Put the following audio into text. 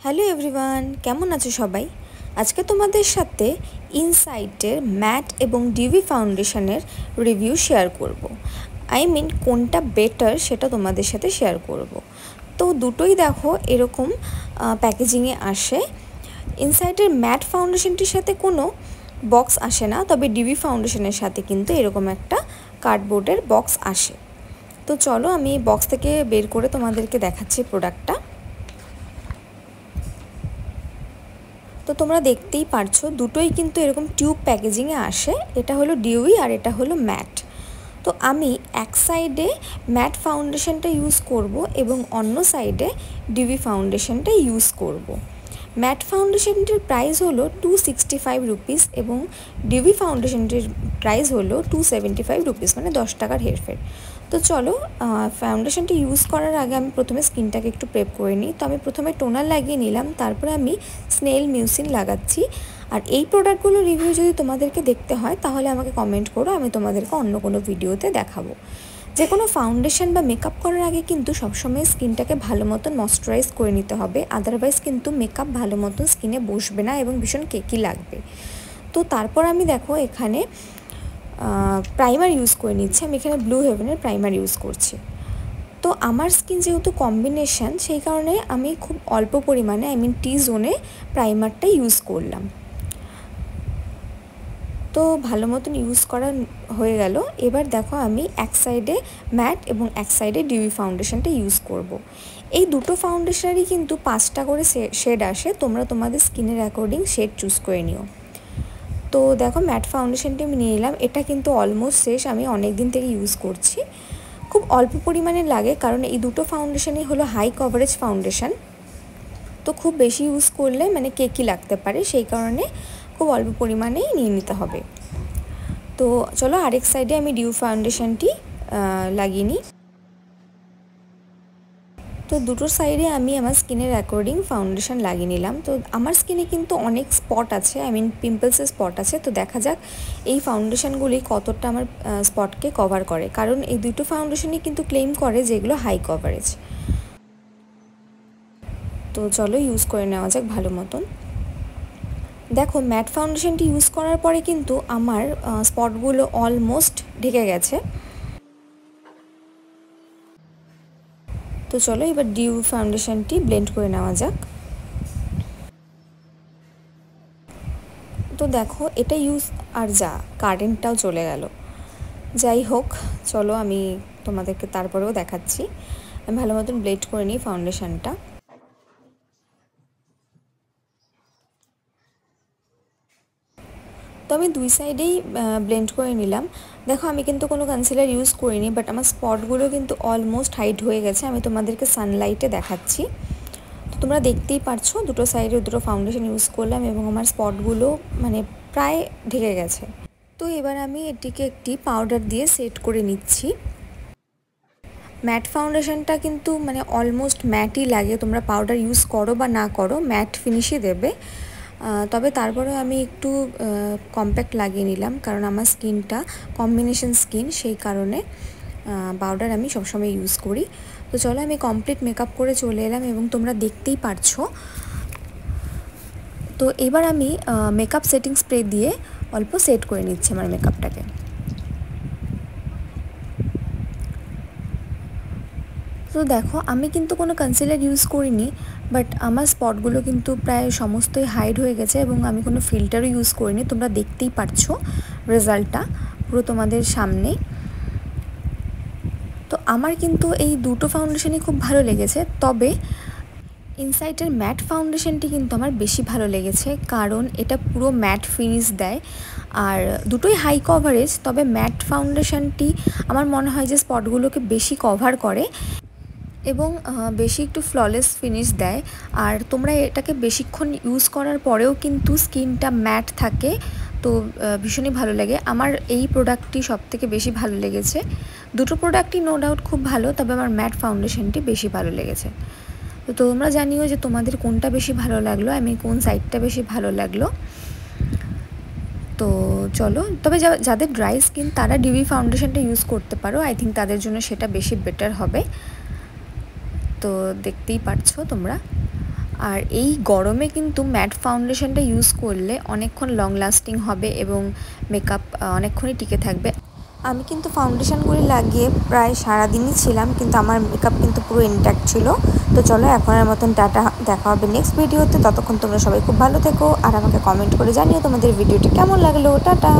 Hello everyone, কেমন আছো সবাই? আজকে তোমাদের সাথে ইনসাইটের ম্যাট এবং ডিভি ফাউন্ডেশনের রিভিউ শেয়ার করব। কোনটা বেটার সেটা তোমাদের সাথে শেয়ার করব। তো দুটোই দেখো এরকম প্যাকেজিংয়ে আসে। ইনসাইটের ম্যাট ফাউন্ডেশনটির সাথে কোনো বক্স আসে না, তবে ডিভি ফাউন্ডেশনের সাথে কিন্তু এরকম একটা কার্ডবোর্ডের বক্স আসে। তো চলো আমি বক্স থেকে বের করে তোমাদেরকে দেখাচ্ছি প্রোডাক্টটা। তো তোমরা দেখতেই পারছো দুটোই কিন্তু এরকম টিউব প্যাকেজিংয়ে আসে। এটা হলো ডিউই আর এটা হলো ম্যাট। তো আমি এক সাইডে ম্যাট ফাউন্ডেশনটা ইউজ করব এবং অন্য সাইডে ডিউই ফাউন্ডেশনটা ইউজ করব। ম্যাট ফাউন্ডেশনটির প্রাইস হলো 265 রুপিস এবং ডিউই ফাউন্ডেশনটির প্রাইস হলো 275 রুপিস, মানে 10 টাকার হেরফের। তো চলো ফাউন্ডেশনটি ইউজ করার আগে আমি প্রথমে স্কিনটাকে একটু প্রেপ করে নিই। তো আমি প্রথমে টোনার লাগিয়ে নিলাম, তারপরে আমি স্নেল মিউসিন লাগাচ্ছি। আর এই প্রোডাক্টগুলোর রিভিউ যদি তোমাদেরকে দেখতে হয় তাহলে আমাকে কমেন্ট করো, আমি তোমাদেরকে অন্য কোনো ভিডিওতে দেখাবো। যে কোনো ফাউন্ডেশন বা মেকআপ করার আগে কিন্তু সবসময় স্কিনটাকে ভালো মতন ময়শ্চারাইজ করে নিতে হবে, আদারওয়াইজ কিন্তু মেকআপ ভালো মতন স্কিনে বসবে না এবং ভীষণ কেকি লাগবে। তো তারপর আমি দেখো এখানে প্রাইমার ইউজ করে নিচ্ছি। আমি এখানে ব্লু হেভেনের প্রাইমার ইউজ করছি। তো আমার স্কিন যেহেতু কম্বিনেশান, সেই কারণে আমি খুব অল্প পরিমাণে টি জোনে প্রাইমারটা ইউজ করলাম। তো ভালো মতন ইউজ করা হয়ে গেল। এবার দেখো আমি এক সাইডে ম্যাট এবং এক সাইডে ডিউই ফাউন্ডেশনটা ইউজ করব। এই দুটো ফাউন্ডেশনেরই কিন্তু 5টা করে শেড আসে, তোমরা তোমাদের স্কিনের অ্যাকর্ডিং শেড চুজ করে নিও। তো দেখো ম্যাট ফাউন্ডেশনটি আমি নিয়ে নিলাম। এটা কিন্তু অলমোস্ট শেষ, আমি অনেক দিন থেকে ইউজ করছি। খুব অল্প পরিমাণে লাগে, কারণ এই দুটো ফাউন্ডেশনই হলো হাই কভারেজ ফাউন্ডেশন। তো খুব বেশি ইউজ করলে কেকি লাগতে পারে, সেই কারণে খুব অল্প পরিমাণেই নিয়ে নিতে হবে। তো চলো আরেক সাইডে আমি ডিউ ফাউন্ডেশনটি লাগিয়ে নিই। তো দুটো সাইডে আমি আমার স্কিনের অ্যাকর্ডিং ফাউন্ডেশন লাগিয়ে নিলাম। তো আমার স্কিনে কিন্তু অনেক স্পট আছে, পিম্পলসের স্পট আছে। তো দেখা যাক এই ফাউন্ডেশনগুলি কতটা আমার স্পটকে কভার করে, কারণ এই দুটো ফাউন্ডেশনই কিন্তু ক্লেম করে যে এগুলো হাই কভারেজ। তো চলো ইউজ করে নেওয়া যাক ভালো মতন। দেখো ম্যাট ফাউন্ডেশনটি ইউজ করার পরে কিন্তু আমার স্পটগুলো অলমোস্ট ঢেকে গেছে। তো চলো এবার ডিউ ফাউন্ডেশনটি ব্লেন্ড করে নেওয়া যাক। তো দেখো এটা ইউজ আর যা কারেন্টটাও চলে গেল। যাই হোক, চলো আমি তোমাদেরকে তারপরেও দেখাচ্ছি। আমি ভালো মতন ব্লেন্ড করে নিই ফাউন্ডেশনটা। তো আমি দুই সাইডেই ব্লেন্ড করে নিলাম। দেখো আমি কিন্তু কোনো কনসিলার ইউজ করিনি, বাট আমার স্পটগুলো কিন্তু অলমোস্ট হাইড হয়ে গেছে। আমি তোমাদেরকে সানলাইটে দেখাচ্ছি। তো তোমরা দেখতেই পারছো দুটো সাইডে দুটো ফাউন্ডেশন ইউজ করলাম এবং আমার স্পটগুলো প্রায় ঢেকে গেছে। তো এবার আমি এটিকে একটি পাউডার দিয়ে সেট করে নিচ্ছি। ম্যাট ফাউন্ডেশনটা কিন্তু অলমোস্ট ম্যাটই লাগে, তোমরা পাউডার ইউজ করো বা না করো ম্যাট ফিনিশই দেবে। তবে তারপরেও আমি একটু কম্প্যাক্ট লাগিয়ে নিলাম, কারণ আমার স্কিনটা কম্বিনেশন স্কিন, সেই কারণে পাউডার আমি সবসময় ইউজ করি। তো চলো আমি কমপ্লিট মেকআপ করে চলে এলাম এবং তোমরা দেখতেই পারছো। তো এবার আমি মেকআপ সেটিং স্প্রে দিয়ে অল্প সেট করে নিচ্ছি আমার মেকআপটাকে। তো দেখো আমি কিন্তু কোনো কনসিলার ইউজ করিনি, বাট আমার স্পটগুলো কিন্তু প্রায় সমস্তই হাইড হয়ে গেছে এবং আমি কোনো ফিল্টারও ইউজ করিনি। তোমরা দেখতেই পারছো রেজাল্টটা পুরো তোমাদের সামনে। তো আমার কিন্তু এই দুটো ফাউন্ডেশনই খুব ভালো লেগেছে, তবে ইনসাইটের ম্যাট ফাউন্ডেশনটি কিন্তু আমার বেশি ভালো লেগেছে, কারণ এটা পুরো ম্যাট ফিনিশ দেয়। আর দুটোই হাই কভারেজ, তবে ম্যাট ফাউন্ডেশনটি আমার মনে হয় যে স্পটগুলোকে বেশি কভার করে এবং বেশি একটু ফ্ললেস ফিনিশ দেয়। আর তোমরা এটাকে বেশিক্ষণ ইউজ করার পরেও কিন্তু স্কিনটা ম্যাট থাকে, তো ভীষণই ভালো লাগে। আমার এই প্রোডাক্টটি সবথেকে বেশি ভালো লেগেছে। দুটো প্রোডাক্টই নো ডাউট খুব ভালো, তবে আমার ম্যাট ফাউন্ডেশনটি বেশি ভালো লেগেছে। তো তোমরা জানিও যে তোমাদের কোনটা বেশি ভালো লাগলো, কোন সাইডটা বেশি ভালো লাগলো। তো চলো, তবে যাদের ড্রাই স্কিন তারা ডিউই ফাউন্ডেশনটা ইউজ করতে পারো, আই থিঙ্ক তাদের জন্য সেটা বেশি বেটার হবে। তো দেখতেই পারছো তোমরা। আর এই গরমে কিন্তু ম্যাট ফাউন্ডেশনটা ইউজ করলে অনেকক্ষণ লং লাস্টিং হবে এবং মেকআপ অনেকক্ষণই টিকে থাকবে। আমি কিন্তু ফাউন্ডেশনগুলি লাগিয়ে প্রায় সারাদিনই ছিলাম, কিন্তু আমার মেকআপ কিন্তু পুরো ইনট্যাক্ট ছিল। তো চলো এখনের মতন টাটা, দেখা হবে নেক্সট ভিডিওতে। ততক্ষণ তোমরা সবাই খুব ভালো থেকো আর আমাকে কমেন্ট করে জানিও তোমাদের ভিডিওটি কেমন লাগলো। টাটা।